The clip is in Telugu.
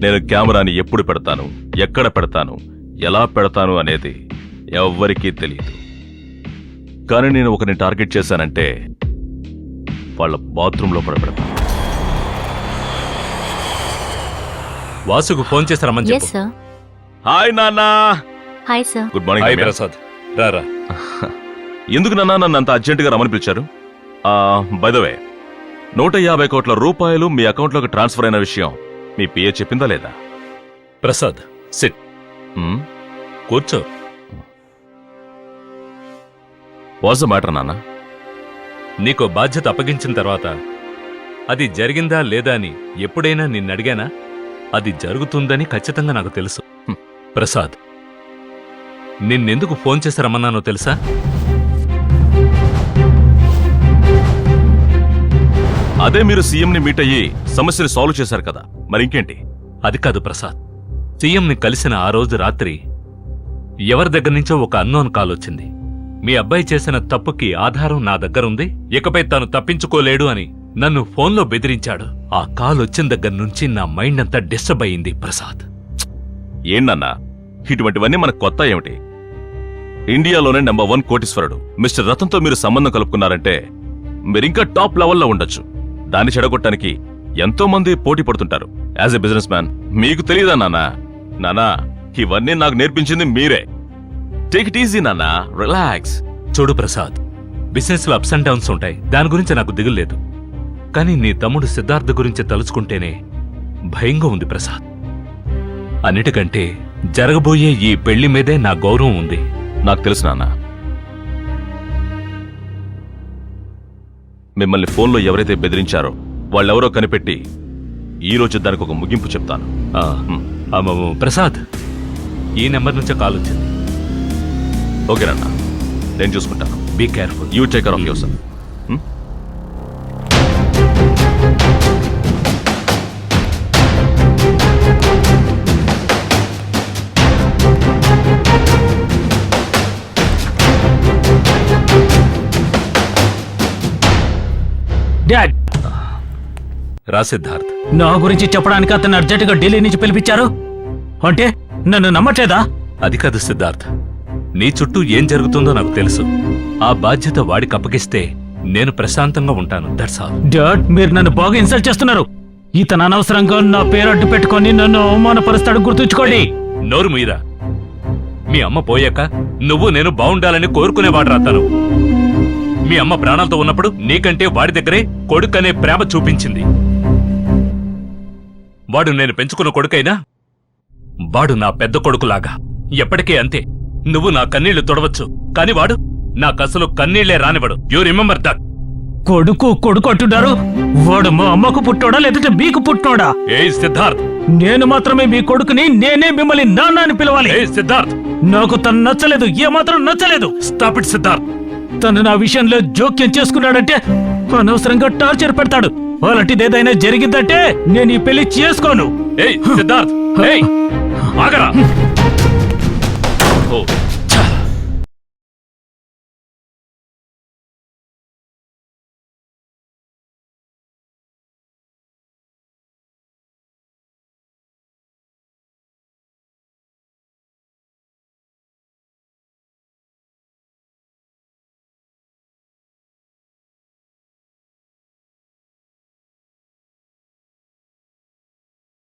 నేను కెమెరాని ఎప్పుడు పెడతాను, ఎక్కడ పెడతాను, ఎలా పెడతాను అనేది ఎవ్వరికీ తెలియదు. కానీ నేను ఒకరిని టార్గెట్ చేశానంటే వాళ్ళ బాత్రూంలో పెడతాను. వాసుకు ఫోన్ చేసి రమ్మని yes చెప్పు. sir. హాయ్ నాన్నా. Hi sir. Good hi morning. Prasad, రారా. ఎందుకు నాన్నా నన్ను అంత అర్జెంటుగా రమ్మని పిలిచారు? బై ద వే, 150 కోట్ల రూపాయలు మీ అకౌంట్లోకి ట్రాన్స్ఫర్ అయిన విషయం మీ పిఏ చెప్పిందా లేదా? ప్రసాద్ సిట్, కూర్చో. వాట్స్ ద మ్యాటర్ నాన్న? నీకో బాధ్యత అప్పగించిన తర్వాత అది జరిగిందా లేదా అని ఎప్పుడైనా నిన్నడిగానా? అది జరుగుతుందని ఖచ్చితంగా నాకు తెలుసు. ప్రసాద్, నిన్నెందుకు ఫోన్ చేసి రమ్మన్నానో తెలుసా? అదే మీరు సీఎంని మీట్ అయ్యి సమస్యని సాల్వ్ చేశారు కదా, మరి ఇంకేంటి? అది కాదు ప్రసాద్, సీఎంని కలిసిన ఆ రోజు రాత్రి ఎవరి దగ్గర నుంచో ఒక అన్నోన్ కాల్ వచ్చింది. మీ అబ్బాయి చేసిన తప్పుకి ఆధారం నా దగ్గరుంది, ఇకపై తాను తప్పించుకోలేడు అని నన్ను ఫోన్లో బెదిరించాడు. ఆ కాల్ వచ్చిన దగ్గర నుంచి నా మైండ్ అంతా డిస్టర్బ్ అయింది ప్రసాద్. ఏంటన్నా ఇటువంటివన్నీ మనకు కొత్త ఏమిటి? ఇండియాలోనే నెంబర్ 1 కోటీశ్వరుడు మిస్టర్ రతన్తో మీరు సంబంధం కలుపుకున్నారంటే మీరింకా టాప్ లెవెల్లో ఉండొచ్చు. దాన్ని చెడగొట్టడానికి ఎంతో మంది పోటీ పడుతుంటారు. యాజ్ ఎ బిజినెస్ మ్యాన్ మీకు తెలియదా నానా? ఇవన్నీ నాకు నేర్పించింది మీరే. టేక్ ఇట్ ఈజీ నాన్నా, రిలాక్స్. చూడు ప్రసాద్, బిజినెస్ లో అప్స్ అండ్ డౌన్స్ ఉంటాయి, దాని గురించి నాకు దిగులేదు. కానీ నీ తమ్ముడు సిద్ధార్థ గురించి తలుచుకుంటేనే భయంగా ఉంది ప్రసాద్. అన్నిటికంటే జరగబోయే ఈ పెళ్లి మీదే నా గౌరవం ఉంది. నాకు తెలుసు నాన్న. మిమ్మల్ని ఫోన్లో ఎవరైతే బెదిరించారో వాళ్ళెవరో కనిపెట్టి ఈ రోజు దానికి ఒక ముగింపు చెప్తాను. ప్రసాద్, ఈ నెంబర్ నుంచే కాల్ వచ్చింది. ఓకేనన్నా, నేను చూసుకుంటాను. Be careful. You take care of your self. Dad, రా సిద్ధార్థ్. నా గురించి చెప్పడానికి అతను అర్జెంటుగా ఢిల్లీ నుంచి పిలిపించారు అంటే నన్ను నమ్మట్లేదా? అది కాదు సిద్ధార్థ్, నీ చుట్టూ ఏం జరుగుతుందో నాకు తెలుసు. ఆ బాధ్యత వాడికి అప్పగిస్తే నేను ప్రశాంతంగా ఉంటాను. That's all. డాడ్, మీరు నన్ను బాగా ఇన్సల్ట్ చేస్తున్నారు. ఇతను అనవసరంగా నా పేరు అడ్డు పెట్టుకొని నన్ను అవమానపరుస్తాడు, గుర్తుంచుకోండి. నోరు మీరా. మీ అమ్మ పోయాక నువ్వు నేను బాగుండాలని కోరుకునేవాడు రాతాను. మీ అమ్మ ప్రాణాలతో ఉన్నప్పుడు నీకంటే వాడి దగ్గరే కొడుకనే ప్రేమ చూపించింది. వాడు నేను పెంచుకున్న కొడుకైనా వాడు నా పెద్ద కొడుకులాగా ఎప్పటికీ అంతే. నువ్వు నా కన్నీళ్లు తొడవచ్చు, కాని వాడు నాకసలు కన్నీళ్లే రానివ్వడు. You remember that. కొడుకు కొడుకు అంటున్నారు. వాడు మా అమ్మకు పుట్టాడా లేదంటే మీకు పుట్టినోడా? ఏ సిద్ధార్థ్, నేను మాత్రమే మీ కొడుకుని, నేనే మిమ్మల్ని నాన్న అని పిలవాలి. ఏ సిద్ధార్థ్, నాకు తను నచ్చలేదు, ఏమాత్రం నచ్చలేదు. Stop it Siddharth. తను నా విషయంలో జోక్యం చేసుకున్నాడంటే అనవసరంగా టార్చర్ పెడతాడు. అలాంటిది ఏదైనా జరిగిందంటే నేను ఈ పెళ్లి చేసుకోను. ఏయ్ సిద్ధార్థ్, ఏయ్ ఆగరా. ఓ